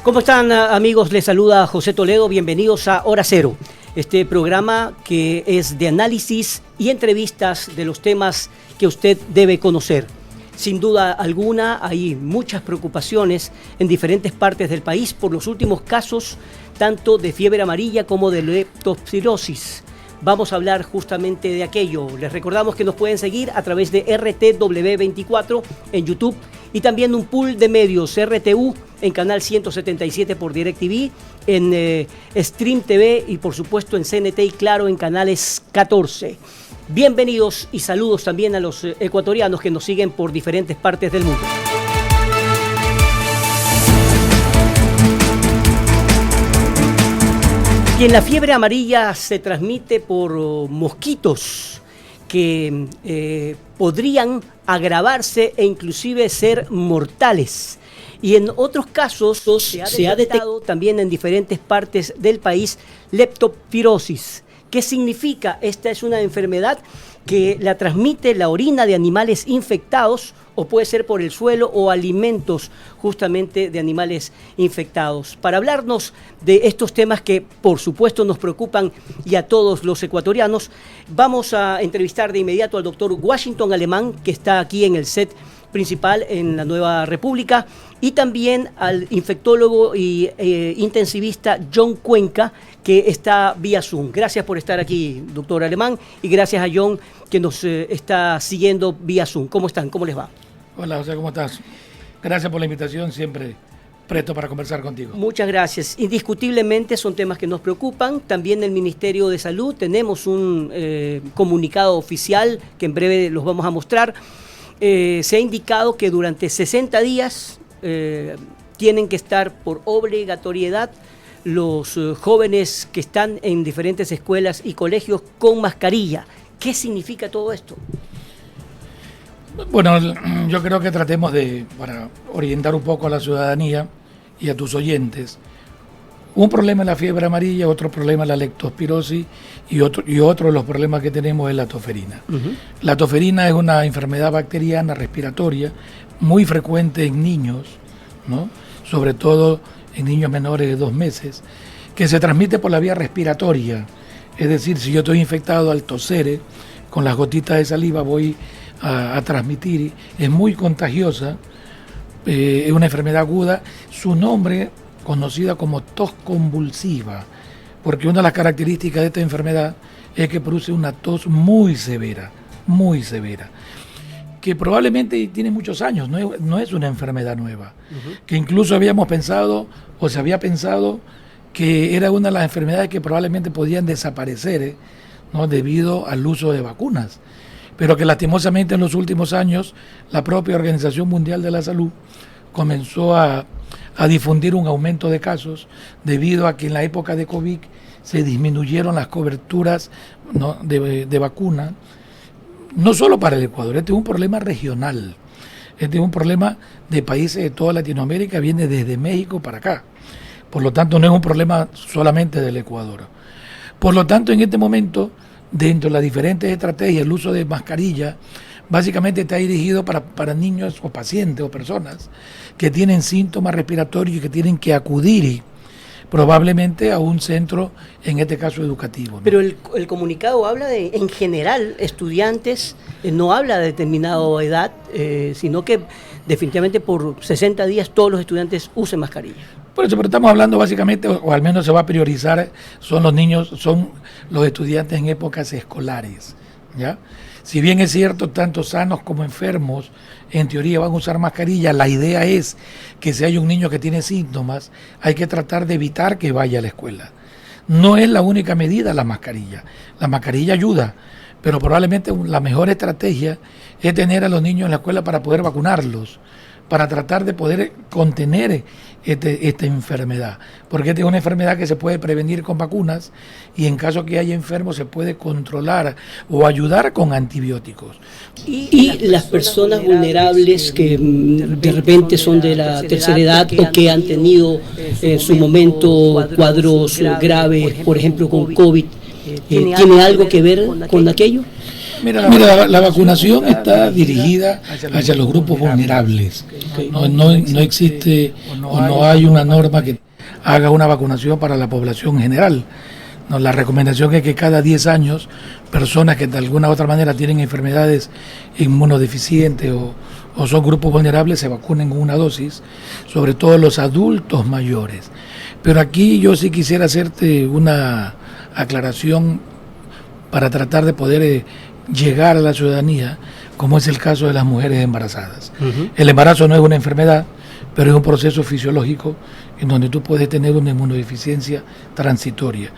¿Cómo están, amigos? Les saluda José Toledo. Bienvenidos a Hora Cero, este programa que es de análisis y entrevistas de los temas que usted debe conocer. Sin duda alguna, hay muchas preocupaciones en diferentes partes del país por los últimos casos, tanto de fiebre amarilla como de leptospirosis. Vamos a hablar justamente de aquello. Les recordamos que nos pueden seguir a través de RTW24 en YouTube y también un pool de medios, RTU en canal 177 por DirecTV, en Stream TV y por supuesto en CNT y Claro en canales 14. Bienvenidos y saludos también a los ecuatorianos que nos siguen por diferentes partes del mundo. Y en la fiebre amarilla se transmite por mosquitos que podrían agravarse e inclusive ser mortales. Y en otros casos se ha detectado también en diferentes partes del país leptospirosis. ¿Qué significa? Esta es una enfermedad que la transmite la orina de animales infectados o puede ser por el suelo o alimentos justamente de animales infectados. Para hablarnos de estos temas que por supuesto nos preocupan y a todos los ecuatorianos, vamos a entrevistar de inmediato al doctor Washington Alemán, que está aquí en el set principal en la Nueva República, y también al infectólogo y intensivista John Cuenca, que está vía Zoom. Gracias por estar aquí, doctor Alemán, y gracias a John, que nos está siguiendo vía Zoom. ¿Cómo están? ¿Cómo les va? Hola, José, ¿cómo estás? Gracias por la invitación, siempre presto para conversar contigo. Muchas gracias. Indiscutiblemente son temas que nos preocupan. También el Ministerio de Salud tenemos un comunicado oficial que en breve los vamos a mostrar. Se ha indicado que durante 60 días tienen que estar por obligatoriedad los jóvenes que están en diferentes escuelas y colegios con mascarilla. ¿Qué significa todo esto? Bueno, yo creo que tratemos para orientar un poco a la ciudadanía y a tus oyentes. Un problema es la fiebre amarilla, otro problema es la leptospirosis y otro de los problemas que tenemos es la toferina. La toferina es una enfermedad bacteriana respiratoria muy frecuente en niños, ¿no? Sobre todo en niños menores de 2 meses, que se transmite por la vía respiratoria. Es decir, si yo estoy infectado al toser, con las gotitas de saliva voy a transmitir. Es muy contagiosa, es una enfermedad aguda. Su nombre conocida como tos convulsiva, porque una de las características de esta enfermedad es que produce una tos muy severa, que probablemente tiene muchos años, no es una enfermedad nueva, que incluso habíamos pensado, o se había pensado, que era una de las enfermedades que probablemente podían desaparecer, ¿no? Debido al uso de vacunas, pero que lastimosamente en los últimos años la propia Organización Mundial de la Salud comenzó a difundir un aumento de casos debido a que en la época de COVID se disminuyeron las coberturas, ¿no? de vacuna, no solo para el Ecuador. Este es un problema regional, este es un problema de países de toda Latinoamérica, viene desde México para acá, por lo tanto no es un problema solamente del Ecuador. Por lo tanto, en este momento, dentro de las diferentes estrategias, el uso de mascarilla básicamente está dirigido para niños o pacientes o personas que tienen síntomas respiratorios y que tienen que acudir probablemente a un centro, en este caso educativo, ¿no? Pero el comunicado habla de, en general, estudiantes, no habla de determinada edad, sino que definitivamente por 60 días todos los estudiantes usen mascarilla. Por eso, pero estamos hablando básicamente, o al menos se va a priorizar, son los niños, son los estudiantes en épocas escolares, ¿ya? Si bien es cierto, tanto sanos como enfermos, en teoría van a usar mascarilla, la idea es que si hay un niño que tiene síntomas, hay que tratar de evitar que vaya a la escuela. No es la única medida la mascarilla ayuda, pero probablemente la mejor estrategia es tener a los niños en la escuela para poder vacunarlos, para tratar de poder contener esta enfermedad, porque esta es una enfermedad que se puede prevenir con vacunas y en caso que haya enfermos se puede controlar o ayudar con antibióticos. Y las personas vulnerables que de repente son de la tercera edad o que han tenido en su momento cuadros graves, por ejemplo con COVID, ¿tiene algo que ver con aquello? Mira, la vacunación está dirigida hacia los grupos vulnerables. No existe o no hay una norma que haga una vacunación para la población general. No, la recomendación es que cada 10 años personas que de alguna u otra manera tienen enfermedades inmunodeficientes o son grupos vulnerables se vacunen con una dosis, sobre todo los adultos mayores. Pero aquí yo sí quisiera hacerte una aclaración para tratar de poder llegar a la ciudadanía, como es el caso de las mujeres embarazadas. El embarazo no es una enfermedad, pero es un proceso fisiológico en donde tú puedes tener una inmunodeficiencia transitoria.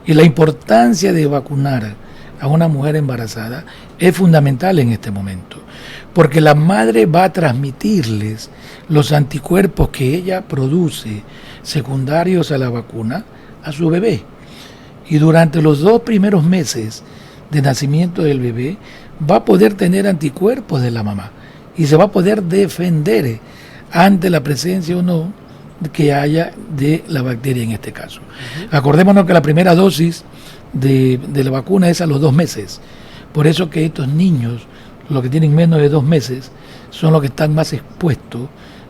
Y la importancia de vacunar a una mujer embarazada es fundamental en este momento, porque la madre va a transmitirles los anticuerpos que ella produce secundarios a la vacuna a su bebé. Y durante los 2 primeros meses de nacimiento del bebé va a poder tener anticuerpos de la mamá y se va a poder defender ante la presencia o no que haya de la bacteria en este caso. Acordémonos que la primera dosis de la vacuna es a los 2 meses. Por eso que estos niños, los que tienen menos de 2 meses, son los que están más expuestos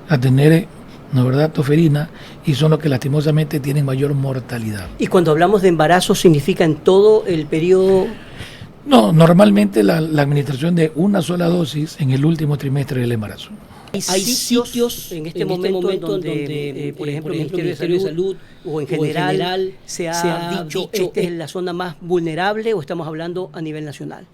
a tener, ¿no es verdad?, toferina, y son los que lastimosamente tienen mayor mortalidad. Y cuando hablamos de embarazo, ¿significa en todo el periodo? No, normalmente la administración de una sola dosis en el último trimestre del embarazo. Hay sitios en este momento donde, por ejemplo, el Ministerio de Salud o en general se ha dicho esta es la zona más vulnerable, o estamos hablando a nivel nacional.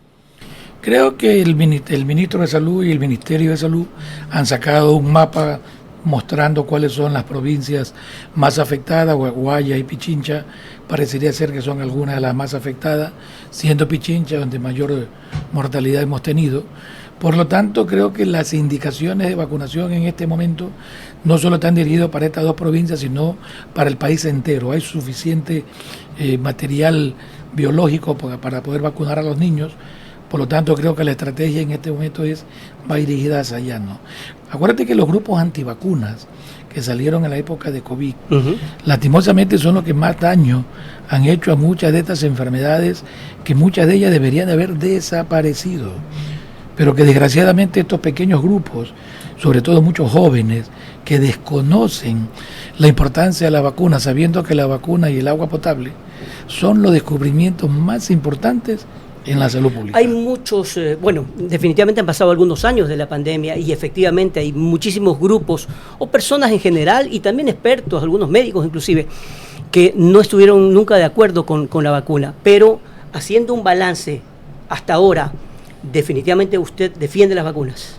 Creo que el Ministro de Salud y el Ministerio de Salud han sacado un mapa mostrando cuáles son las provincias más afectadas. Guaya y Pichincha parecería ser que son algunas de las más afectadas, siendo Pichincha donde mayor mortalidad hemos tenido. Por lo tanto, creo que las indicaciones de vacunación en este momento no solo están dirigidas para estas 2 provincias, sino para el país entero. Hay suficiente material biológico para poder vacunar a los niños. Por lo tanto, creo que la estrategia en este momento va dirigida hacia allá, ¿no? Acuérdate que los grupos antivacunas que salieron en la época de COVID, lastimosamente son los que más daño han hecho a muchas de estas enfermedades, que muchas de ellas deberían de haber desaparecido. Pero que desgraciadamente estos pequeños grupos, sobre todo muchos jóvenes, que desconocen la importancia de la vacuna, sabiendo que la vacuna y el agua potable son los descubrimientos más importantes en la salud pública. Hay muchos, definitivamente han pasado algunos años de la pandemia y efectivamente hay muchísimos grupos o personas en general y también expertos, algunos médicos inclusive, que no estuvieron nunca de acuerdo con la vacuna. Pero haciendo un balance hasta ahora, definitivamente usted defiende las vacunas.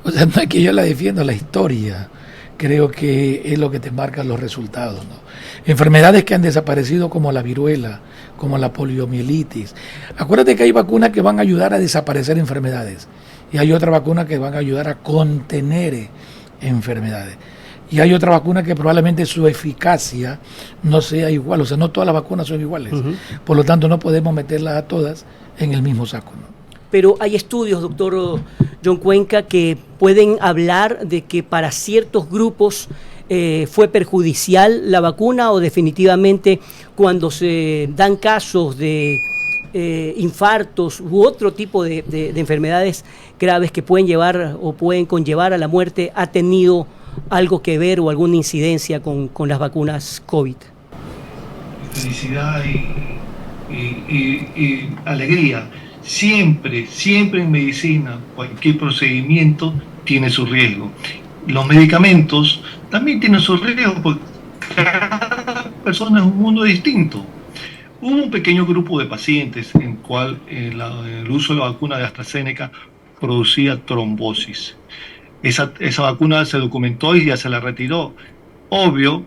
O sea, no es que yo la defienda, la historia creo que es lo que te marca los resultados, ¿no? Enfermedades que han desaparecido como la viruela, como la poliomielitis. Acuérdate que hay vacunas que van a ayudar a desaparecer enfermedades y hay otras vacunas que van a ayudar a contener enfermedades. Y hay otra vacuna que probablemente su eficacia no sea igual, o sea, no todas las vacunas son iguales. Por lo tanto, no podemos meterlas a todas en el mismo saco, ¿no? Pero hay estudios, doctor John Cuenca, que pueden hablar de que para ciertos grupos fue perjudicial la vacuna, o definitivamente cuando se dan casos de infartos u otro tipo de enfermedades graves que pueden llevar o pueden conllevar a la muerte, ha tenido algo que ver o alguna incidencia con las vacunas COVID. Felicidad y alegría. Siempre en medicina, cualquier procedimiento tiene su riesgo. Los medicamentos también tienen su riesgo porque cada persona es un mundo distinto. Hubo un pequeño grupo de pacientes en el cual el uso de la vacuna de AstraZeneca producía trombosis. Esa vacuna se documentó y ya se la retiró. Obvio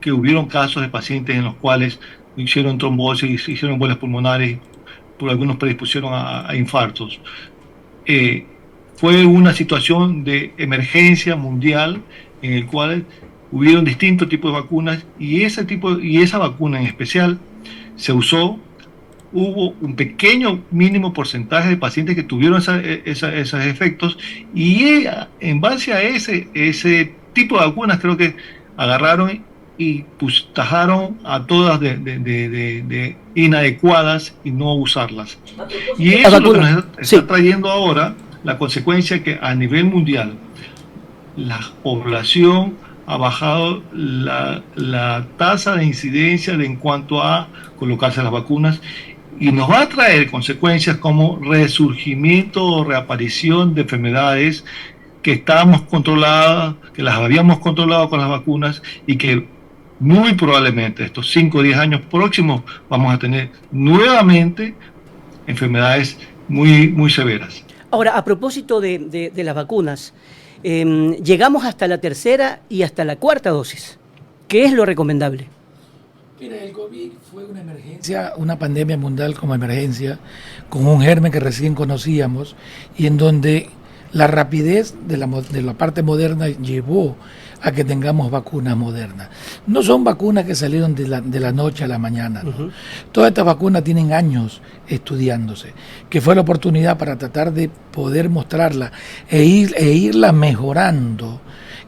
que hubieron casos de pacientes en los cuales hicieron trombosis, hicieron embolias pulmonares, por algunos predispusieron a infartos. Fue una situación de emergencia mundial en el cual hubieron distintos tipos de vacunas y esa vacuna en especial se usó. Hubo un pequeño mínimo porcentaje de pacientes que tuvieron esos efectos y en base a ese tipo de vacunas creo que agarraron y pues tajaron a todas de inadecuadas y no usarlas. Y eso es lo que nos está trayendo ahora la consecuencia que a nivel mundial la población ha bajado la tasa de incidencia en cuanto a colocarse las vacunas, y nos va a traer consecuencias como resurgimiento o reaparición de enfermedades que estábamos controladas, que las habíamos controlado con las vacunas, y que muy probablemente estos 5 o 10 años próximos vamos a tener nuevamente enfermedades muy, muy severas. Ahora, a propósito de las vacunas, llegamos hasta la tercera y hasta la cuarta dosis. ¿Qué es lo recomendable? Mira, el COVID fue una emergencia, una pandemia mundial como emergencia, con un germen que recién conocíamos y en donde la rapidez de la parte moderna llevó a que tengamos vacunas modernas. No son vacunas que salieron de la noche a la mañana, ¿no? Uh-huh. Todas estas vacunas tienen años estudiándose, que fue la oportunidad para tratar de poder mostrarla e irla mejorando.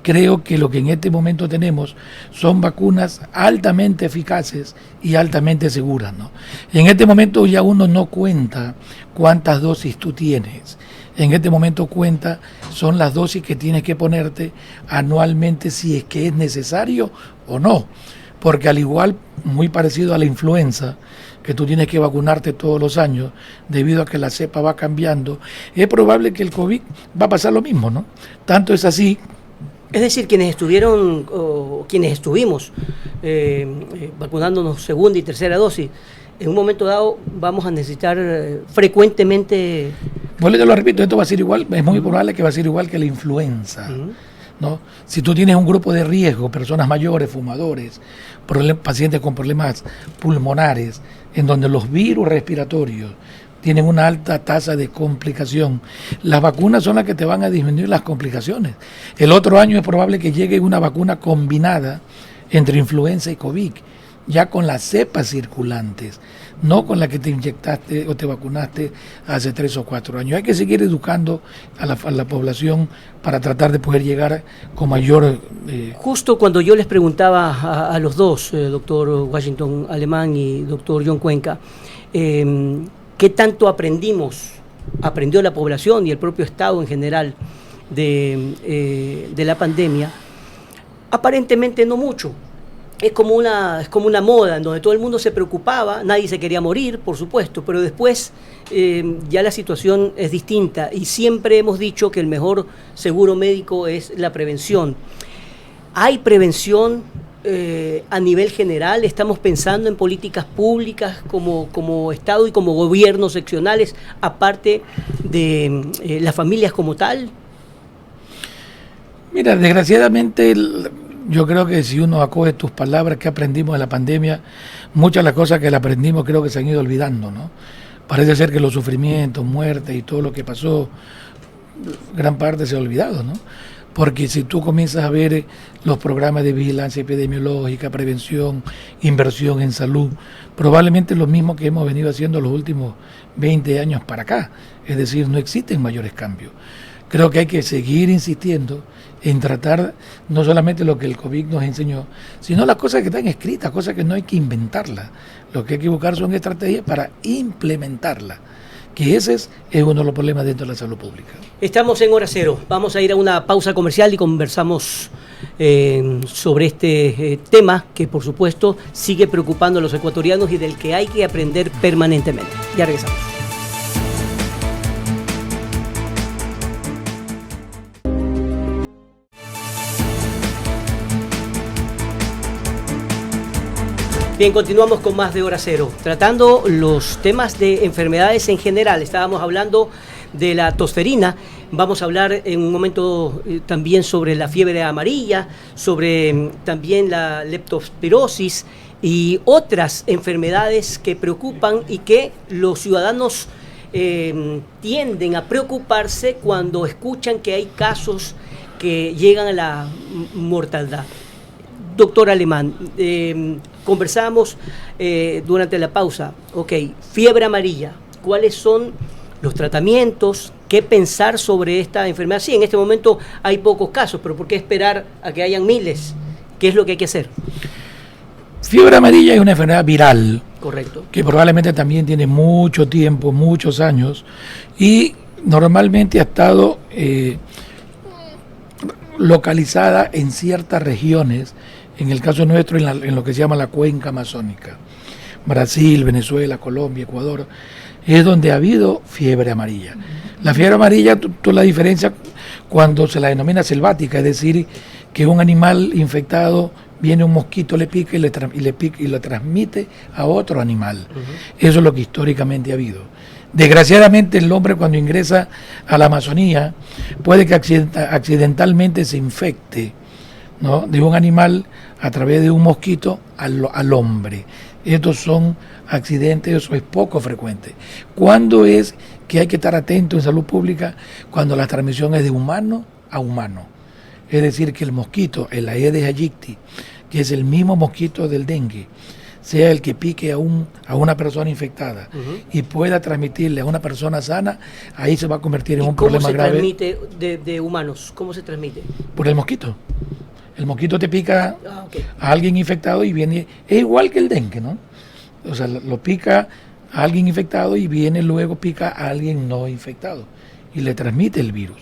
Creo que lo que en este momento tenemos son vacunas altamente eficaces y altamente seguras, ¿no? En este momento ya uno no cuenta cuántas dosis tú tienes. En este momento cuenta son las dosis que tienes que ponerte anualmente, si es que es necesario o no. Porque al igual, muy parecido a la influenza, que tú tienes que vacunarte todos los años, debido a que la cepa va cambiando, es probable que el COVID va a pasar lo mismo, ¿no? Tanto es así. Es decir, quienes estuvieron o quienes estuvimos vacunándonos segunda y tercera dosis, en un momento dado vamos a necesitar frecuentemente... Bueno, yo lo repito, esto va a ser igual, es muy probable que va a ser igual que la influenza, ¿no? Si tú tienes un grupo de riesgo, personas mayores, fumadores, pacientes con problemas pulmonares, en donde los virus respiratorios tienen una alta tasa de complicación, las vacunas son las que te van a disminuir las complicaciones. El otro año es probable que llegue una vacuna combinada entre influenza y COVID, ya con las cepas circulantes, no con la que te inyectaste o te vacunaste hace 3 o 4 años. Hay que seguir educando a la población para tratar de poder llegar con mayor... Justo cuando yo les preguntaba a los dos, doctor Washington Alemán y doctor John Cuenca, ¿qué tanto aprendió la población y el propio Estado en general de la pandemia? Aparentemente no mucho. Es como una moda en donde todo el mundo se preocupaba, nadie se quería morir, por supuesto, pero después ya la situación es distinta y siempre hemos dicho que el mejor seguro médico es la prevención. ¿Hay prevención a nivel general? ¿Estamos pensando en políticas públicas como Estado y como gobiernos seccionales, aparte de las familias como tal? Mira, desgraciadamente... Yo creo que si uno acoge tus palabras que aprendimos de la pandemia, muchas de las cosas que la aprendimos creo que se han ido olvidando, ¿no? Parece ser que los sufrimientos, muertes y todo lo que pasó, gran parte se ha olvidado, ¿no? Porque si tú comienzas a ver los programas de vigilancia epidemiológica, prevención, inversión en salud, probablemente lo mismo que hemos venido haciendo los últimos 20 años para acá, es decir, no existen mayores cambios. Creo que hay que seguir insistiendo en tratar no solamente lo que el COVID nos enseñó, sino las cosas que están escritas, cosas que no hay que inventarlas. Lo que hay que buscar son estrategias para implementarlas, que ese es uno de los problemas dentro de la salud pública. Estamos en Hora Cero. Vamos a ir a una pausa comercial y conversamos sobre este tema que, por supuesto, sigue preocupando a los ecuatorianos y del que hay que aprender permanentemente. Ya regresamos. Bien, continuamos con más de Hora Cero, tratando los temas de enfermedades en general. Estábamos hablando de la tosferina, vamos a hablar en un momento también sobre la fiebre amarilla, sobre también la leptospirosis y otras enfermedades que preocupan y que los ciudadanos tienden a preocuparse cuando escuchan que hay casos que llegan a la mortalidad. Doctor Alemán, conversamos durante la pausa, fiebre amarilla, ¿cuáles son los tratamientos? ¿Qué pensar sobre esta enfermedad? Sí, en este momento hay pocos casos, pero ¿por qué esperar a que hayan miles ¿Qué es lo que hay que hacer? Fiebre amarilla es una enfermedad viral. Correcto. Que probablemente también tiene mucho tiempo, muchos años, y normalmente ha estado localizada en ciertas regiones, en el caso nuestro en lo que se llama la cuenca amazónica. Brasil, Venezuela, Colombia, Ecuador, es donde ha habido fiebre amarilla. La fiebre amarilla, tú la diferencia cuando se la denomina selvática, es decir, que un animal infectado viene un mosquito, le pica y lo transmite a otro animal. Eso es lo que históricamente ha habido. Desgraciadamente el hombre cuando ingresa a la Amazonía puede que accidentalmente se infecte, ¿no?, de un animal a través de un mosquito al hombre. Estos son accidentes, eso es poco frecuente. ¿Cuándo es que hay que estar atento en salud pública? Cuando la transmisión es de humano a humano. Es decir, que el mosquito, el Aedes aegypti, que es el mismo mosquito del dengue, sea el que pique a una persona infectada y pueda transmitirle a una persona sana, ahí se va a convertir en un problema grave. ¿Cómo se transmite de humanos? ¿Cómo se transmite? Por el mosquito. El mosquito te pica Okay. a alguien infectado y viene, es igual que el dengue, ¿no? O sea, lo pica a alguien infectado y viene luego pica a alguien no infectado y le transmite el virus.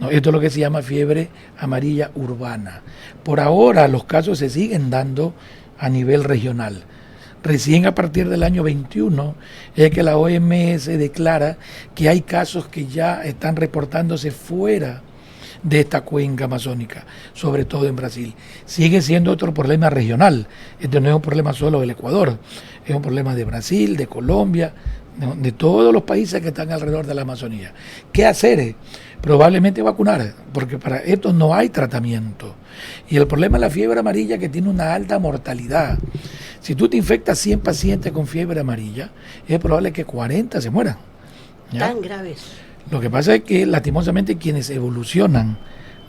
¿No? Esto es lo que se llama fiebre amarilla urbana. Por ahora los casos se siguen dando a nivel regional. Recién a partir del año 21 es que la OMS declara que hay casos que ya están reportándose fuera de esta cuenca amazónica, sobre todo en Brasil. Sigue siendo otro problema regional. Este no es un problema solo del Ecuador, es un problema de Brasil, de Colombia, de todos los países que están alrededor de la Amazonía. ¿Qué hacer? Probablemente vacunar, porque para esto no hay tratamiento. Y el problema es la fiebre amarilla, que tiene una alta mortalidad. Si tú te infectas 100 pacientes con fiebre amarilla, es probable que 40 se mueran. ¿Ya? Tan graves. Lo que pasa es que lastimosamente quienes evolucionan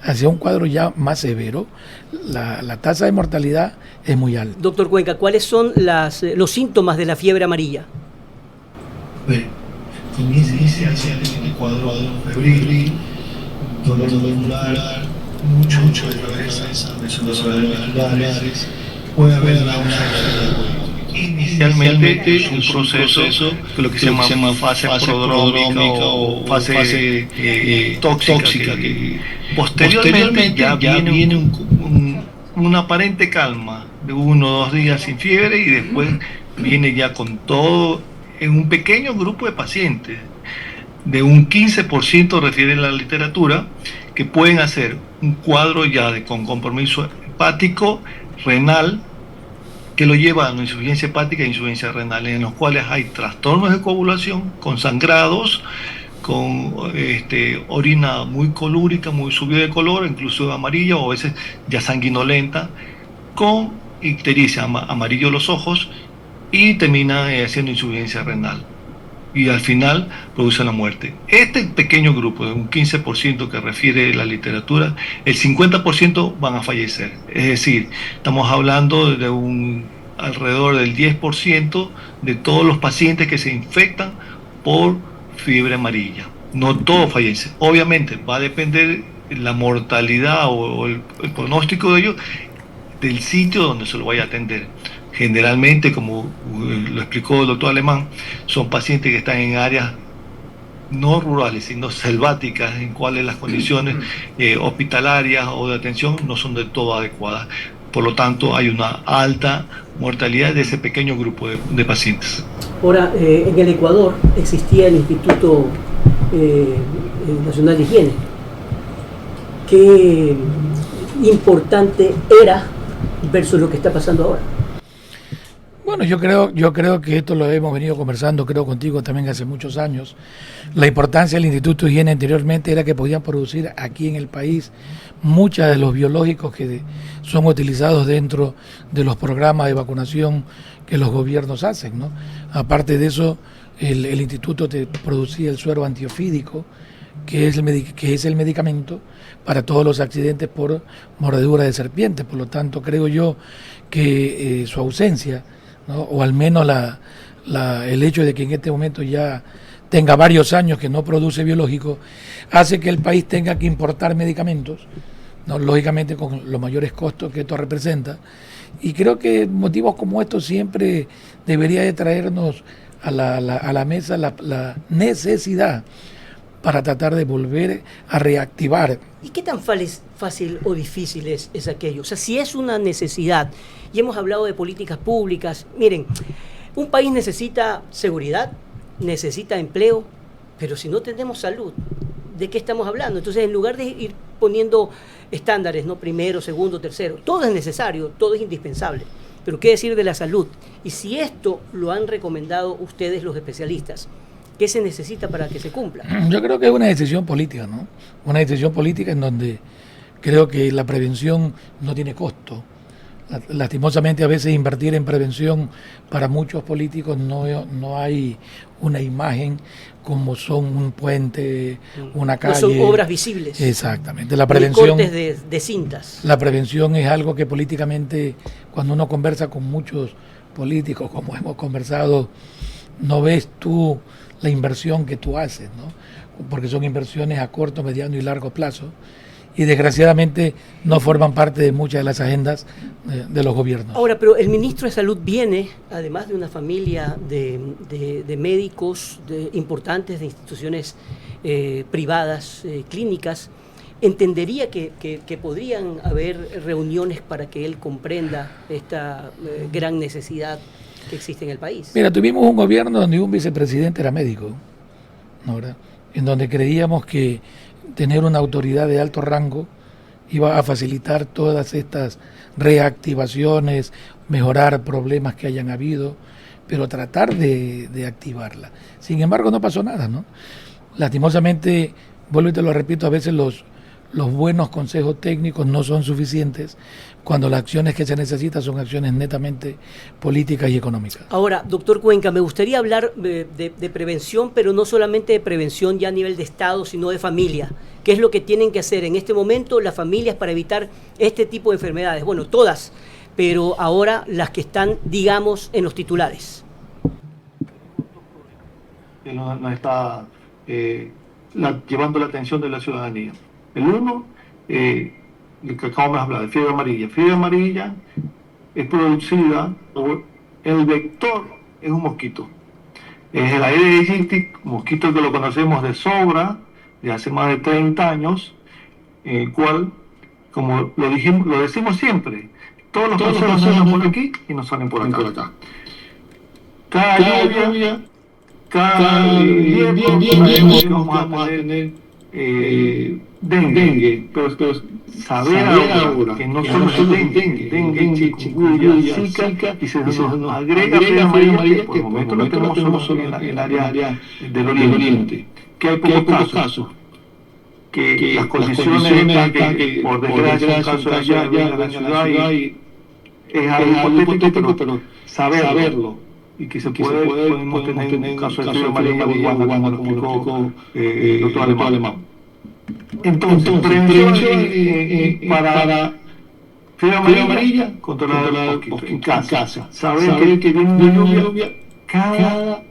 hacia un cuadro ya más severo, la tasa de mortalidad es muy alta. Doctor Cuenca, ¿cuáles son los síntomas de la fiebre amarilla? Bueno, comienza hacia el cuadro febril, dolor muscular, mucho de cabeza, desórdenes musculares, puede haber náuseas. Inicialmente es un proceso que lo que se llama fase prodrómica o fase tóxica, que posteriormente ya viene una aparente calma de 1 o 2 días sin fiebre, y después viene ya con todo en un pequeño grupo de pacientes, de un 15% refiere la literatura, que pueden hacer un cuadro ya con compromiso hepático, renal, que lo lleva a una insuficiencia hepática e insuficiencia renal, en los cuales hay trastornos de coagulación, con sangrados, con orina muy colúrica, muy subida de color, incluso amarilla, o a veces ya sanguinolenta, con ictericia, amarillo los ojos, y termina haciendo insuficiencia renal. Y al final produce la muerte. Este pequeño grupo de un 15% que refiere la literatura, el 50% van a fallecer. Es decir, estamos hablando de alrededor del 10% de todos los pacientes que se infectan por fiebre amarilla. No todos fallecen. Obviamente va a depender la mortalidad o el pronóstico de ellos del sitio donde se lo vaya a atender. Generalmente, como lo explicó el doctor Alemán, son pacientes que están en áreas no rurales, sino selváticas, en cuales las condiciones hospitalarias o de atención no son del todo adecuadas. Por lo tanto, hay una alta mortalidad de ese pequeño grupo de pacientes. Ahora, en el Ecuador existía el Instituto Nacional de Higiene. ¿Qué importante era versus lo que está pasando ahora? Bueno, yo creo que esto lo hemos venido conversando, creo contigo también hace muchos años. La importancia del Instituto de Higiene anteriormente era que podían producir aquí en el país muchos de los biológicos que son utilizados dentro de los programas de vacunación que los gobiernos hacen, ¿no? Aparte de eso, el instituto te producía el suero antiofídico, que es el medicamento para todos los accidentes por mordedura de serpiente. Por lo tanto, creo yo que su ausencia, ¿no?, o al menos el hecho de que en este momento ya tenga varios años que no produce biológicos, hace que el país tenga que importar medicamentos ¿no? Lógicamente con los mayores costos que esto representa. Y creo que motivos como estos siempre debería de traernos a la mesa la necesidad para tratar de volver a reactivar. ¿Y qué tan fácil o difícil es aquello? O sea, si es una necesidad, y hemos hablado de políticas públicas, miren, un país necesita seguridad, necesita empleo, pero si no tenemos salud, ¿de qué estamos hablando? Entonces, en lugar de ir poniendo estándares, ¿no? Primero, segundo, tercero, todo es necesario, todo es indispensable. Pero ¿qué decir de la salud? Y si esto lo han recomendado ustedes los especialistas, ¿qué se necesita para que se cumpla? Yo creo que es una decisión política, ¿no? Una decisión política en donde creo que la prevención no tiene costo. Lastimosamente a veces invertir en prevención para muchos políticos no hay una imagen como son un puente, una calle. No son obras visibles. Exactamente. La prevención, cortes de cintas. La prevención es algo que políticamente, cuando uno conversa con muchos políticos, como hemos conversado, no ves tú la inversión que tú haces, ¿no? Porque son inversiones a corto, mediano y largo plazo. Y desgraciadamente no forman parte de muchas de las agendas de los gobiernos. Ahora, pero el ministro de Salud viene, además de una familia de médicos importantes, de instituciones privadas, clínicas, entendería que podrían haber reuniones para que él comprenda esta gran necesidad que existe en el país. Mira, tuvimos un gobierno donde un vicepresidente era médico, ¿no? En donde creíamos que tener una autoridad de alto rango iba a facilitar todas estas reactivaciones, mejorar problemas que hayan habido, pero tratar de activarla. Sin embargo, no pasó nada, ¿no? Lastimosamente, vuelvo y te lo repito, a veces los buenos consejos técnicos no son suficientes cuando las acciones que se necesitan son acciones netamente políticas y económicas. Ahora, doctor Cuenca, me gustaría hablar de prevención, pero no solamente de prevención ya a nivel de Estado, sino de familia. ¿Qué es lo que tienen que hacer en este momento las familias para evitar este tipo de enfermedades? Bueno, todas, pero ahora las que están, digamos, en los titulares. No está llevando la atención de la ciudadanía. El uno, el que acabamos de hablar, de fiebre amarilla. Fiebre amarilla es producida por el vector, es un mosquito. Es el Aedes aegypti, mosquito que lo conocemos de sobra, de hace más de 30 años, el cual, como lo decimos siempre, todos los procesos salen por aquí y no salen por acá. Cada lluvia, cada invierno vamos a tener dengue, pero saber ahora que no solo es dengue, chikungunya, zika, y se nos agrega fiebre amarilla, que por el momento lo tenemos solo en el área del oriente, que hay pocos casos, que las condiciones están que por desgracia un caso de allá en la ciudad y es algo hipotético, pero saberlo. Y que podemos tener un caso de fiebre amarilla como lo explicó el doctor Alemán. Entonces, prevención para fiebre amarilla, controlar el mosquito en casa. Saber que viene una lluvia, cada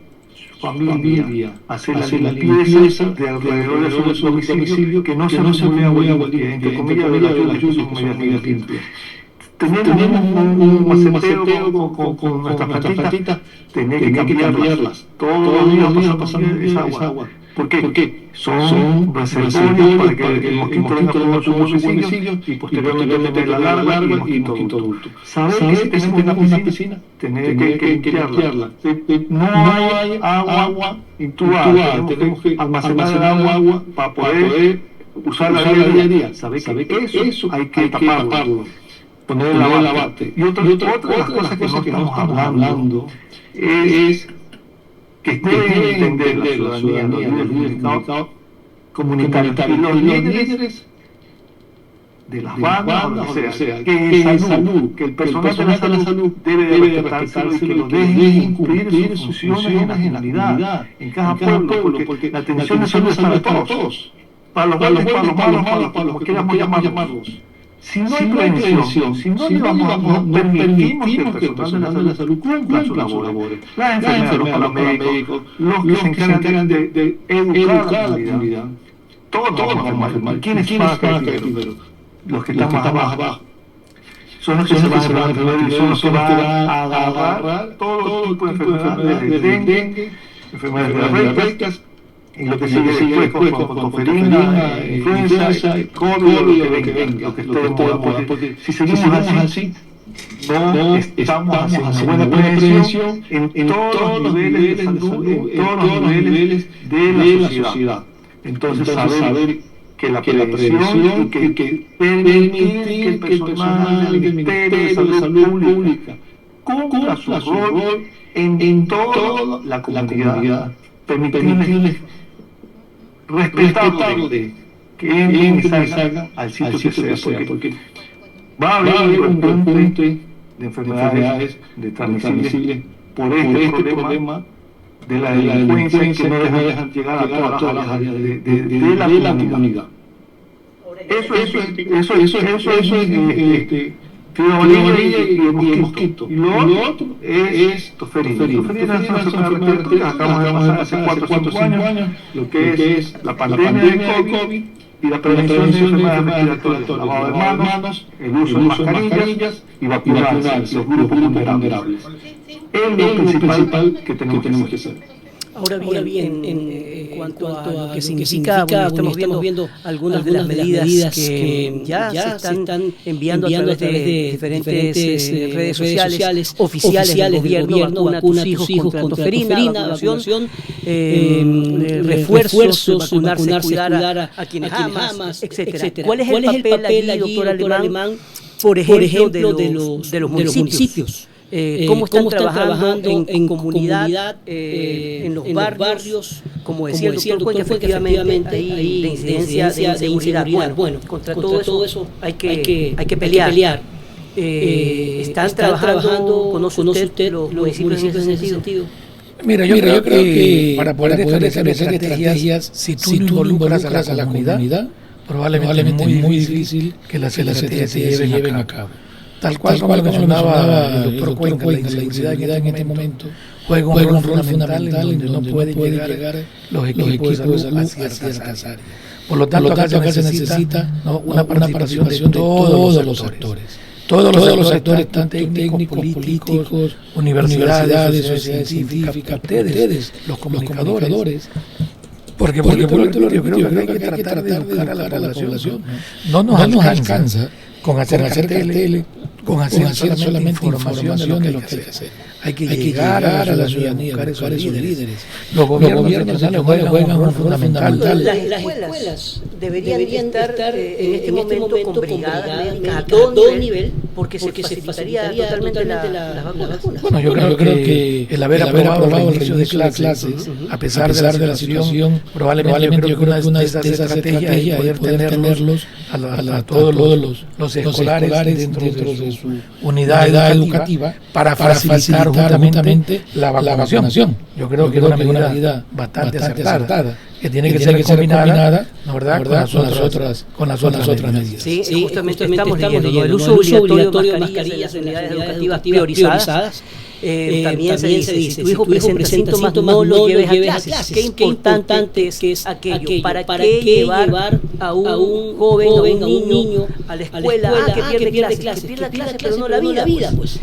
familia hacer la limpieza de alrededor de su domicilio, que no se acumule agua limpia, entre comillas, de las lluvias que son medias limpias. Tenemos un macetero con nuestras plantitas, tenemos que cambiarlas. Todos los días pasando esa agua. ¿Por qué? Porque son reservorios para que el mosquito venga por su domicilio y posteriormente tener la larva y el mosquito adulto. Saber que si tenemos una piscina, tener que limpiarla. No hay agua intubada, tenemos que almacenar agua para poder usarla día a día. Saber que eso hay que taparlo. Poner el lavate. Y otra de las cosas que no estamos hablando es que debe entender la ciudadanía, los líderes comunitarios y los líderes de las bandas, o sea, que es salud, que el personal de la salud debe respetarse y que lo dejen cumplir sus funciones en la comunidad, en cada pueblo, porque la atención de salud es para todos, para los buenos, para los malos, como queramos llamarlos. Si no hay prevención, si no permitimos que el personal de la salud cumpla sus labores, las enfermeras, los médicos, los que se encargan de educar a la comunidad, todos vamos a enfermar. ¿Quiénes van a caer primero? los que están más abajo. Son los que se van a enfermar y son los que van a agarrar todo tipo de enfermedades, de dengue, enfermedades diarreicas, y lo que sigue después con toferina, influenza, COVID, lo que venga, lo que esté de moda. Porque si seguimos así, no estamos haciendo buena prevención en todos los niveles de salud, en todos los niveles de la sociedad. Entonces, saber que la prevención y que permitir que el personal del Ministerio de Salud Pública cumpla su rol en toda la comunidad, permitirles respetarle que entren y salgan al sitio que sea, porque va a haber un repunte de enfermedades de transmisibles por este problema de la delincuencia que no dejan llegar a todas las áreas de la comunidad. Eso es fiebre y el mosquito. Y lo otro es toferina. Toferina es una enfermedad que acabamos de pasar hace 4 o 5 años, lo que es la pandemia de COVID y la prevención de enfermedades respiratorias, lavado de manos, el uso de mascarillas y vacunarse los grupos vulnerables. Es lo principal que tenemos que hacer. Ahora bien, en cuanto a lo que significa, estamos viendo algunas de las medidas que ya se están enviando a través de diferentes redes sociales oficiales del gobierno: vacuna a tus hijos contra toferina, vacunación, refuerzos, vacunarse, cuidar a quienes amas, etc. ¿Cuál es el papel allí, doctor Alemán, por ejemplo, de los municipios? ¿Cómo están trabajando en comunidad, en los barrios? Como decía el doctor, efectivamente hay de incidencia de inseguridad. Bueno, contra todo eso hay que pelear. ¿Están trabajando, conoce usted los municipios en ese sentido? Mira, yo creo que para poder establecer estrategias, si tú no involucras a la comunidad, probablemente es muy difícil que las estrategias se lleven a cabo. Tal cual como lo mencionaba el doctor Cuenca, la inseguridad en este momento juega un rol fundamental en donde no pueden llegar los equipos de salud hacia ciertas áreas. Por lo tanto, acá se necesita una participación de todos los sectores. Todos los sectores, tanto técnicos, políticos, universidades, sociedades científicas, ustedes, los comunicadores. Porque por yo creo que hay que tratar de educar a la población. No nos alcanza con hacer carteles, con hacer solamente información de lo que hay que hacer. Hay que llegar a la ciudadanía, buscar esos líderes. Los gobiernos juegan un rol fundamental. Las escuelas deberían estar en este momento con brigadas médicas a todo nivel, porque se facilitaría totalmente las vacunas. Bueno, yo creo que el haber aprobado el inicio de clases, a pesar de la situación, probablemente yo creo que una de esas estrategias es poder tenerlos a todos los escolares dentro de su unidad educativa para facilitar justamente la vacunación. Yo creo que es una medida bastante acertada, que tiene que ser combinada, ¿no, verdad? Con las otras medidas. Sí, justamente estamos leyendo el uso obligatorio de mascarillas en unidades educativas priorizadas. También se dice, si tu hijo presenta síntomas, no lo lleves a clases. Qué importante es aquello. ¿Para qué llevar a un joven, a un niño a la escuela que pierde clases? Que pierda clases, pero no la vida, pues.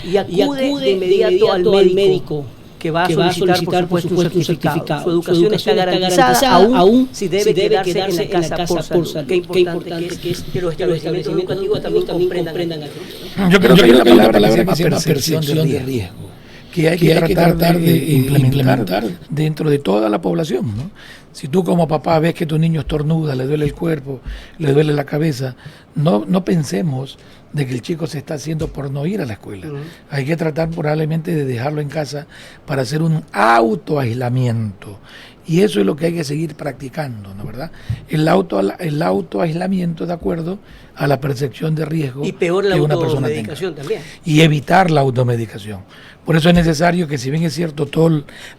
Y acude de inmediato al médico que va a solicitar por supuesto un certificado. Su educación está garantizada, aún si debe quedarse en la casa por salud. Qué importante que es que los establecimientos educativos también comprendan aquello. Yo creo que hay una palabra que se llama percepción de riesgo, que hay que tratar de implementar dentro de toda la población, ¿no? Si tú como papá ves que tu niño estornuda, le duele el cuerpo, le duele la cabeza, no pensemos de que el chico se está haciendo por no ir a la escuela. Hay que tratar probablemente de dejarlo en casa para hacer un autoaislamiento. Y eso es lo que hay que seguir practicando, ¿no, verdad? El autoaislamiento de acuerdo a la percepción de riesgo y peor la que una persona automedicación también. Y evitar la automedicación. Por eso es necesario que, si bien es cierto,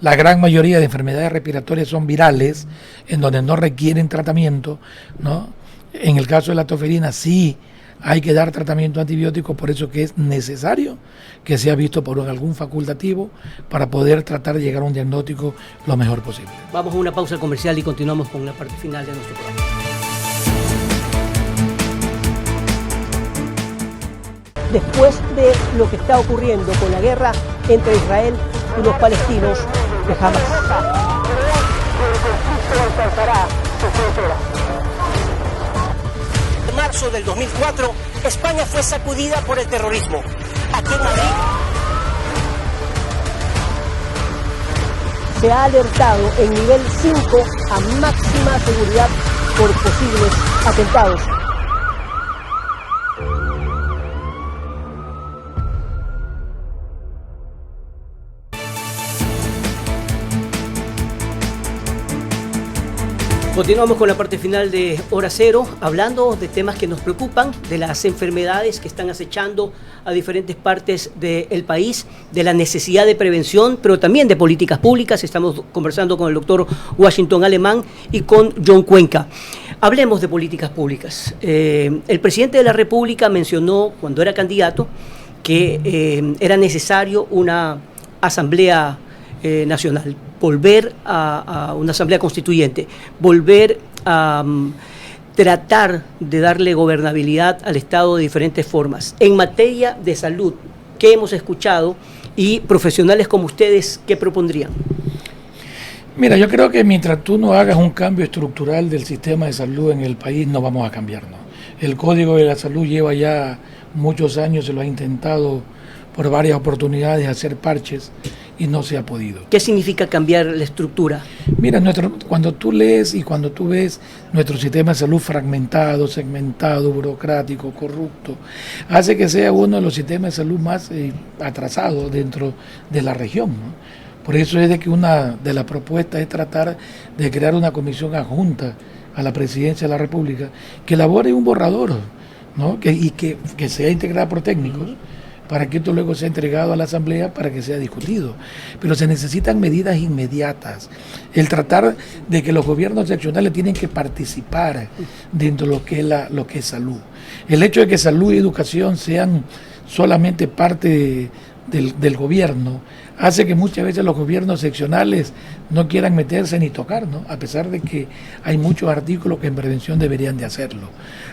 la gran mayoría de enfermedades respiratorias son virales, en donde no requieren tratamiento, ¿no? En el caso de la toferina sí hay que dar tratamiento antibiótico, por eso que es necesario que sea visto por algún facultativo para poder tratar de llegar a un diagnóstico lo mejor posible. Vamos a una pausa comercial y continuamos con la parte final de nuestro programa. después de lo que está ocurriendo con la guerra entre Israel y los palestinos de Hamas. En marzo del 2004, España fue sacudida por el terrorismo. Aquí en Madrid se ha alertado en nivel 5 a máxima seguridad por posibles atentados. Continuamos con la parte final de Hora Cero, hablando de temas que nos preocupan, de las enfermedades que están acechando a diferentes partes del país, de la necesidad de prevención, pero también de políticas públicas. Estamos conversando con el doctor Washington Alemán y con John Cuenca. Hablemos de políticas públicas. El presidente de la República mencionó, cuando era candidato, que era necesario una asamblea nacional, volver a una asamblea constituyente, volver a tratar de darle gobernabilidad al Estado de diferentes formas. En materia de salud, ¿qué hemos escuchado? Y profesionales como ustedes, ¿qué propondrían? Mira, yo creo que mientras tú no hagas un cambio estructural del sistema de salud en el país, no vamos a cambiar, ¿no? El Código de la Salud lleva ya muchos años, se lo ha intentado por varias oportunidades hacer parches y no se ha podido. ¿Qué significa cambiar la estructura? Mira, cuando tú lees y cuando tú ves nuestro sistema de salud fragmentado, segmentado, burocrático, corrupto, hace que sea uno de los sistemas de salud más atrasados dentro de la región, ¿no? Por eso es de que una de las propuestas es tratar de crear una comisión adjunta a la presidencia de la República que elabore un borrador, ¿no? que sea integrada por técnicos, para que esto luego sea entregado a la Asamblea para que sea discutido. Pero se necesitan medidas inmediatas. El tratar de que los gobiernos seccionales tienen que participar dentro de lo que es salud. El hecho de que salud y educación sean solamente parte del gobierno hace que muchas veces los gobiernos seccionales no quieran meterse ni tocar, ¿no? A pesar de que hay muchos artículos que en prevención deberían de hacerlo.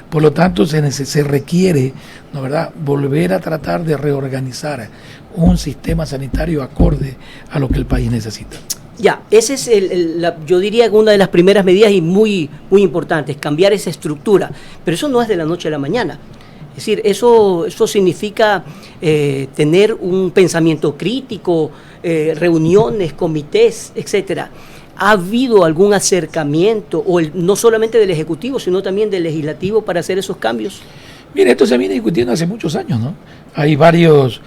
Por lo tanto, se requiere, ¿no, verdad?, volver a tratar de reorganizar un sistema sanitario acorde a lo que el país necesita. Ya, ese es yo diría que una de las primeras medidas y muy, muy importantes, cambiar esa estructura. Pero eso no es de la noche a la mañana. Es decir, eso significa tener un pensamiento crítico, reuniones, comités, etcétera. ¿Ha habido algún acercamiento, no solamente del Ejecutivo, sino también del Legislativo para hacer esos cambios? Mire, esto se viene discutiendo hace muchos años, ¿no? Hay varios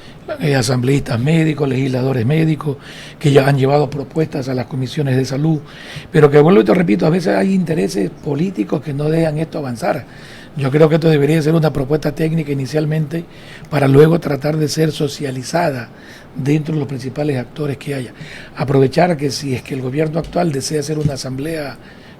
asambleístas médicos, legisladores médicos, que ya han llevado propuestas a las comisiones de salud, pero que vuelvo y te repito, a veces hay intereses políticos que no dejan esto avanzar. Yo creo que esto debería ser una propuesta técnica inicialmente para luego tratar de ser socializada dentro de los principales actores que haya. Aprovechar que si es que el gobierno actual desea hacer una asamblea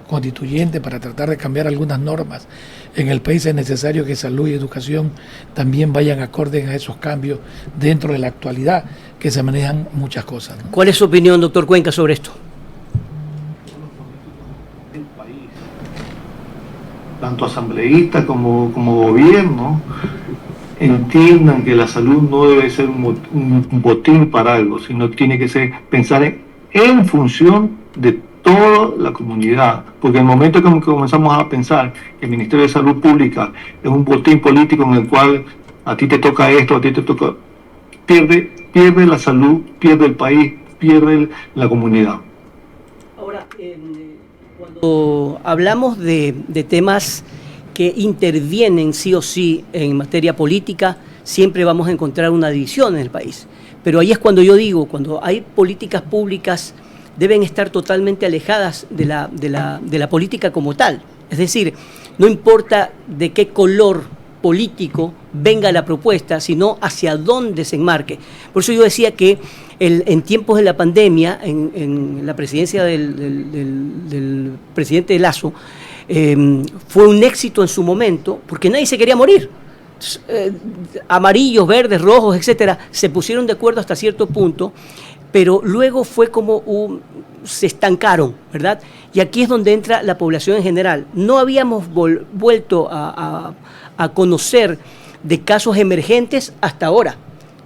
constituyente para tratar de cambiar algunas normas en el país, es necesario que salud y educación también vayan acordes a esos cambios dentro de la actualidad, que se manejan muchas cosas, ¿no? ¿Cuál es su opinión, doctor Cuenca, sobre esto? Tanto asambleístas como gobierno entiendan que la salud no debe ser un botín para algo, sino tiene que ser pensar en función de toda la comunidad, porque en el momento que comenzamos a pensar que el Ministerio de Salud Pública es un botín político en el cual a ti te toca esto, a ti te toca, pierde la salud, pierde el país, pierde la comunidad. Ahora, cuando hablamos de temas que intervienen sí o sí en materia política, siempre vamos a encontrar una división en el país. Pero ahí es cuando yo digo, cuando hay políticas públicas, deben estar totalmente alejadas de la política como tal. Es decir, no importa de qué color político venga la propuesta, sino hacia dónde se enmarque. Por eso yo decía que en tiempos de la pandemia, en la presidencia del presidente Lasso, fue un éxito en su momento, porque nadie se quería morir. Amarillos, verdes, rojos, etcétera, se pusieron de acuerdo hasta cierto punto, pero luego fue como se estancaron, ¿verdad? Y aquí es donde entra la población en general. No habíamos vuelto a conocer de casos emergentes hasta ahora,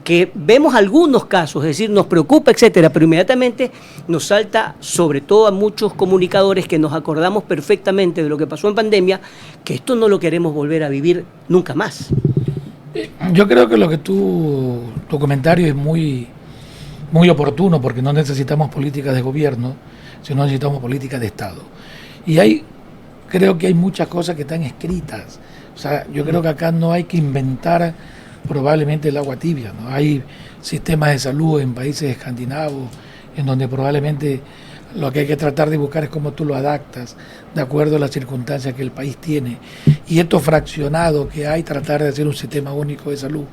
que vemos algunos casos, es decir, nos preocupa, etcétera, pero inmediatamente nos salta, sobre todo a muchos comunicadores que nos acordamos perfectamente de lo que pasó en pandemia, que esto no lo queremos volver a vivir nunca más. Yo creo que lo que tu comentario es muy oportuno, porque no necesitamos políticas de gobierno, sino necesitamos políticas de Estado. Y creo que hay muchas cosas que están escritas. O sea, yo creo que acá no hay que inventar probablemente el agua tibia, ¿no? Hay sistemas de salud en países escandinavos en donde probablemente lo que hay que tratar de buscar es cómo tú lo adaptas de acuerdo a las circunstancias que el país tiene. Y esto fraccionado que hay, tratar de hacer un sistema único de salud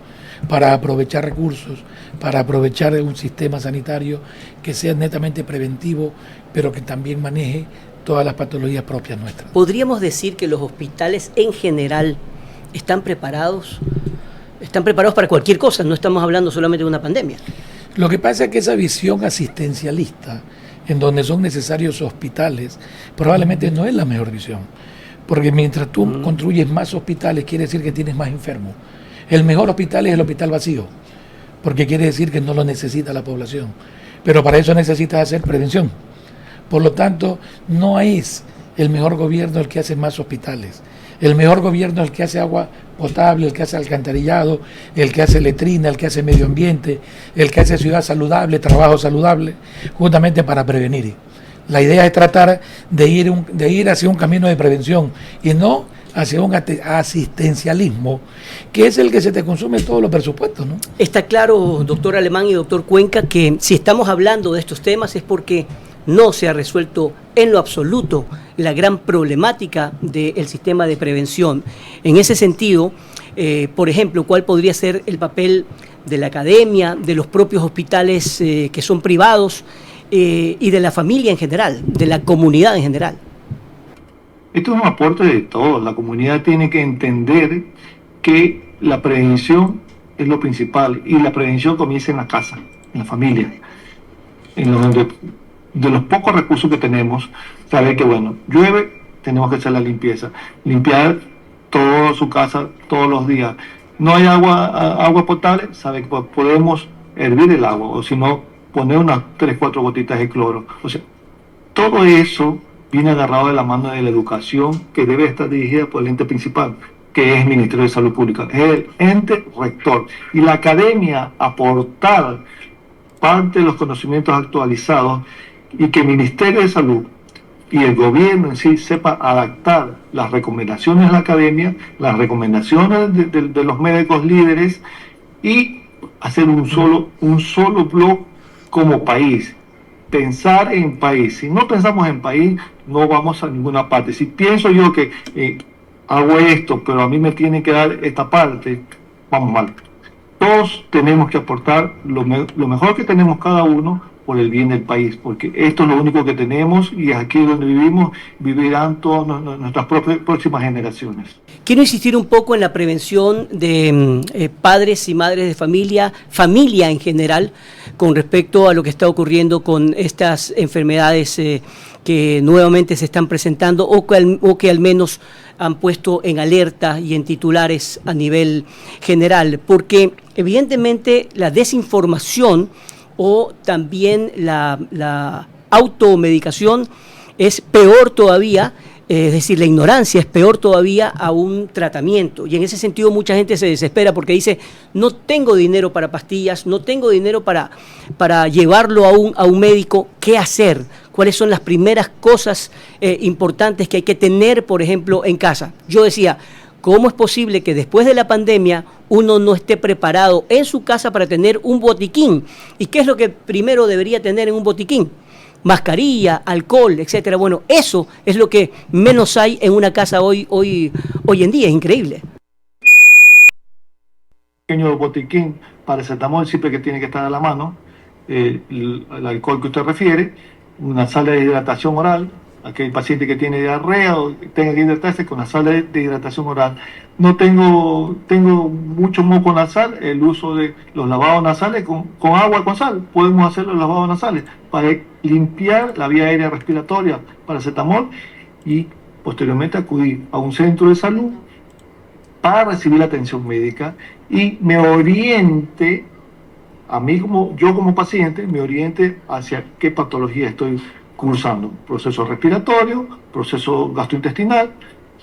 para aprovechar recursos, para aprovechar un sistema sanitario que sea netamente preventivo, pero que también maneje todas las patologías propias nuestras. ¿Podríamos decir que los hospitales en general están preparados? Están preparados para cualquier cosa, no estamos hablando solamente de una pandemia. Lo que pasa es que esa visión asistencialista, en donde son necesarios hospitales, probablemente no es la mejor visión. Porque mientras tú construyes más hospitales, quiere decir que tienes más enfermos. El mejor hospital es el hospital vacío, porque quiere decir que no lo necesita la población. Pero para eso necesitas hacer prevención. Por lo tanto, no es el mejor gobierno el que hace más hospitales. El mejor gobierno es el que hace agua potable, el que hace alcantarillado, el que hace letrina, el que hace medio ambiente, el que hace ciudad saludable, trabajo saludable, justamente para prevenir. La idea es tratar de ir hacia un camino de prevención y no hacia un asistencialismo, que es el que se te consume todos los presupuestos, ¿no? Está claro, doctor Alemán y doctor Cuenca, que si estamos hablando de estos temas es porque no se ha resuelto en lo absoluto la gran problemática del sistema de prevención. En ese sentido, por ejemplo, ¿cuál podría ser el papel de la academia, de los propios hospitales que son privados y de la familia en general, de la comunidad en general? Esto es un aporte de todos. La comunidad tiene que entender que la prevención es lo principal y la prevención comienza en la casa, en la familia, en donde de los pocos recursos que tenemos, saber que bueno, llueve, tenemos que hacer la limpieza, limpiar toda su casa todos los días. No hay agua potable, sabe que podemos hervir el agua, o si no, poner unas 3-4 gotitas de cloro. O sea, todo eso viene agarrado de la mano de la educación, que debe estar dirigida por el ente principal, que es el Ministerio de Salud Pública, es el ente rector. Y la academia aportar parte de los conocimientos actualizados y que el Ministerio de Salud y el gobierno en sí sepa adaptar las recomendaciones de la academia, las recomendaciones de los médicos líderes y hacer un solo blog como país. Pensar en país. Si no pensamos en país, no vamos a ninguna parte. Si pienso yo que hago esto, pero a mí me tienen que dar esta parte, vamos mal. Todos tenemos que aportar lo mejor que tenemos cada uno por el bien del país, porque esto es lo único que tenemos y aquí donde vivimos vivirán todas nuestras próximas generaciones. Quiero insistir un poco en la prevención de padres y madres de familia en general, con respecto a lo que está ocurriendo con estas enfermedades que nuevamente se están presentando o que al menos han puesto en alerta y en titulares a nivel general, porque evidentemente la desinformación o también la automedicación es peor todavía, es decir, la ignorancia es peor todavía a un tratamiento. Y en ese sentido mucha gente se desespera porque dice, no tengo dinero para pastillas, no tengo dinero para llevarlo a un médico. ¿Qué hacer? ¿Cuáles son las primeras cosas importantes que hay que tener, por ejemplo, en casa? Yo decía, ¿cómo es posible que después de la pandemia uno no esté preparado en su casa para tener un botiquín? ¿Y qué es lo que primero debería tener en un botiquín? Mascarilla, alcohol, etcétera. Bueno, eso es lo que menos hay en una casa hoy en día. Es increíble. Pequeño botiquín, paracetamol siempre que tiene que estar a la mano, el alcohol que usted refiere, una sala de hidratación oral, aquel paciente que tiene diarrea o tenga que hidratarse con la sala de hidratación oral. No tengo mucho moco nasal, el uso de los lavados nasales con agua con sal. Podemos hacer los lavados nasales para limpiar la vía aérea respiratoria, paracetamol, y posteriormente acudir a un centro de salud para recibir la atención médica y me oriente, a mí como paciente, me oriente hacia qué patología estoy cursando. Proceso respiratorio, proceso gastrointestinal,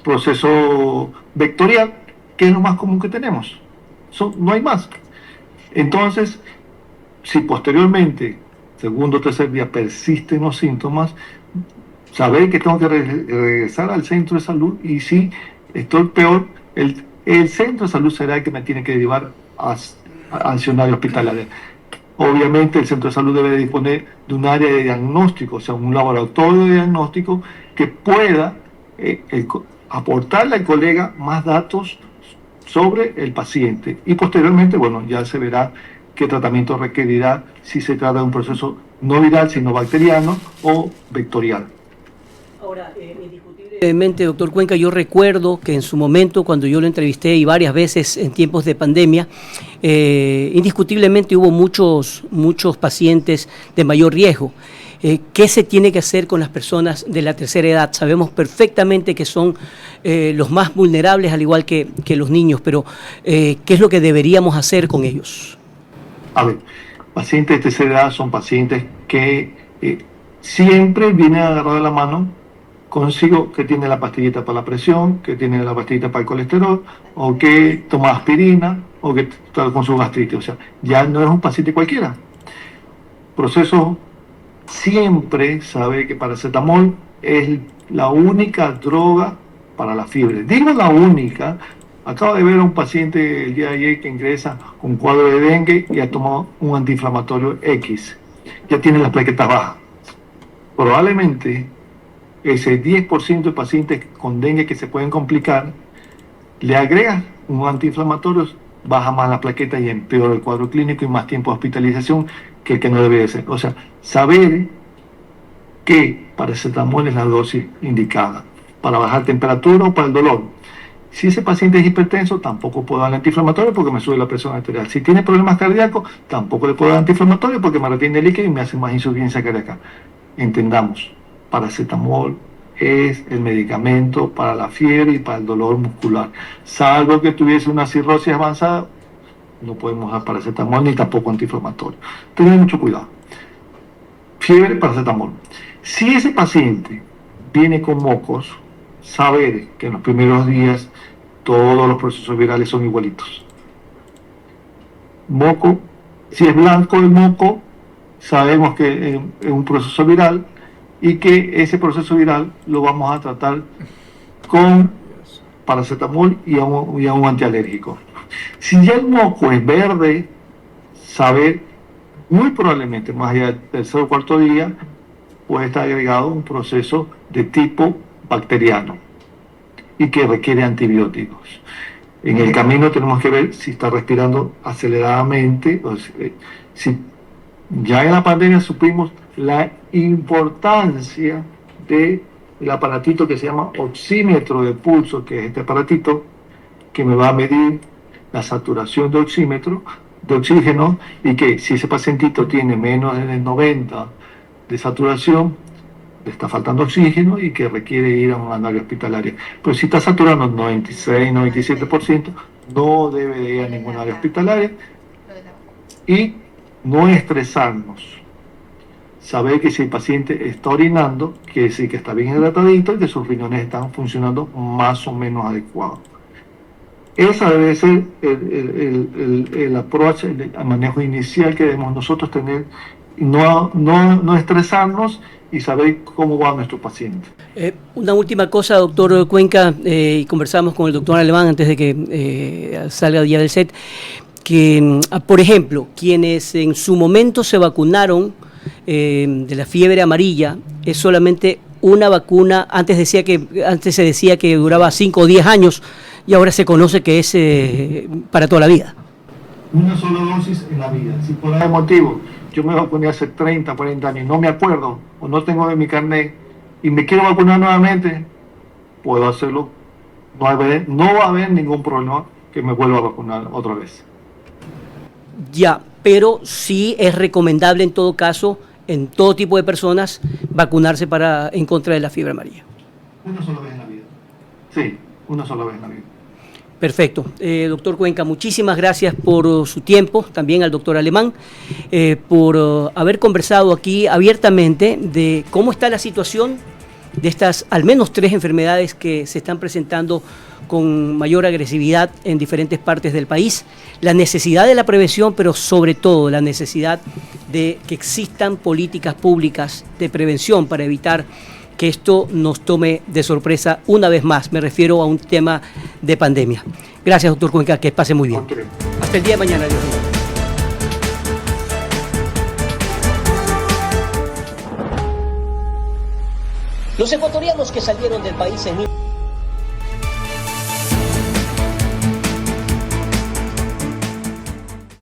proceso vectorial, que es lo más común que tenemos. No hay más. Entonces, si posteriormente, segundo o tercer día, persisten los síntomas, saber que tengo que regresar al centro de salud, y si estoy peor, el centro de salud será el que me tiene que derivar a escenario hospitalario. Obviamente el centro de salud debe disponer de un área de diagnóstico, o sea, un laboratorio de diagnóstico que pueda aportarle al colega más datos sobre el paciente, y posteriormente, bueno, ya se verá qué tratamiento requerirá, si se trata de un proceso no viral, sino bacteriano o vectorial. Ahora, indiscutiblemente, doctor Cuenca, yo recuerdo que en su momento, cuando yo lo entrevisté y varias veces en tiempos de pandemia, indiscutiblemente hubo muchos pacientes de mayor riesgo. ¿Qué se tiene que hacer con las personas de la tercera edad? Sabemos perfectamente que son los más vulnerables, al igual que los niños, pero ¿qué es lo que deberíamos hacer con ellos? A ver, pacientes de tercera edad son pacientes que siempre vienen agarrados de la mano consigo, que tiene la pastillita para la presión, que tiene la pastillita para el colesterol, o que toma aspirina, o que está con su gastritis. O sea, ya no es un paciente cualquiera. Proceso, siempre sabe que paracetamol es la única droga para la fiebre. Digo la única. Acabo de ver a un paciente el día de ayer que ingresa con un cuadro de dengue y ha tomado un antiinflamatorio X. Ya tiene las plaquetas bajas. Probablemente ese 10% de pacientes con dengue que se pueden complicar, le agrega un antiinflamatorio, baja más la plaqueta y empeora el cuadro clínico y más tiempo de hospitalización que el que no debe de ser. O sea, saber que paracetamol es la dosis indicada para bajar temperatura o para el dolor. Si ese paciente es hipertenso, tampoco puedo dar antiinflamatorio porque me sube la presión arterial. Si tiene problemas cardíacos, tampoco le puedo dar antiinflamatorio porque me retiene el líquido y me hace más insuficiencia cardíaca. Entendamos, paracetamol es el medicamento para la fiebre y para el dolor muscular. Salvo que tuviese una cirrosis avanzada, no podemos dar paracetamol ni tampoco antiinflamatorio. Tengan mucho cuidado. Fiebre, paracetamol. Si ese paciente viene con mocos, saber que en los primeros días todos los procesos virales son igualitos. Moco, si es blanco el moco, sabemos que es un proceso viral y que ese proceso viral lo vamos a tratar con paracetamol y a un antialérgico. Si ya el moco es verde, saber muy probablemente más allá del tercer o cuarto día puede estar agregado un proceso de tipo bacteriano y que requiere antibióticos. En el camino tenemos que ver si está respirando aceleradamente, o si ya en la pandemia supimos la importancia del aparatito que se llama oxímetro de pulso, que es este aparatito que me va a medir la saturación de oxígeno, y que si ese pacientito tiene menos de 90 de saturación, le está faltando oxígeno y que requiere ir a un área hospitalaria. Pero si está saturando 96, 97%, no debe de ir a ninguna área hospitalaria. Y no estresarnos. Saber que si el paciente está orinando, quiere decir que está bien hidratadito y que sus riñones están funcionando más o menos adecuados. Esa debe ser el approach, el manejo inicial que debemos nosotros tener, y no estresarnos y saber cómo va nuestro paciente. Una última cosa, doctor Cuenca, y conversamos con el doctor Alemán antes de que salga ya del set, que, por ejemplo, quienes en su momento se vacunaron de la fiebre amarilla, es solamente una vacuna. Antes se decía que duraba 5 o 10 años, y ahora se conoce que es para toda la vida. Una sola dosis en la vida. Si por algún motivo yo me vacuné hace 30, 40 años, no me acuerdo, o no tengo de mi carnet, y me quiero vacunar nuevamente, puedo hacerlo. No va a haber ningún problema que me vuelva a vacunar otra vez. Ya, pero sí es recomendable en todo caso, en todo tipo de personas, vacunarse en contra de la fiebre amarilla. Una sola vez en la vida. Sí, una sola vez en la vida. Perfecto. Doctor Cuenca, muchísimas gracias por su tiempo, también al doctor Alemán, por haber conversado aquí abiertamente de cómo está la situación de estas al menos 3 enfermedades que se están presentando con mayor agresividad en diferentes partes del país, la necesidad de la prevención, pero sobre todo la necesidad de que existan políticas públicas de prevención para evitar que esto nos tome de sorpresa una vez más. Me refiero a un tema de pandemia. Gracias, doctor Cuenca, que pase muy bien. Okay. Hasta el día de mañana, Dios mío. Los ecuatorianos que salieron del país en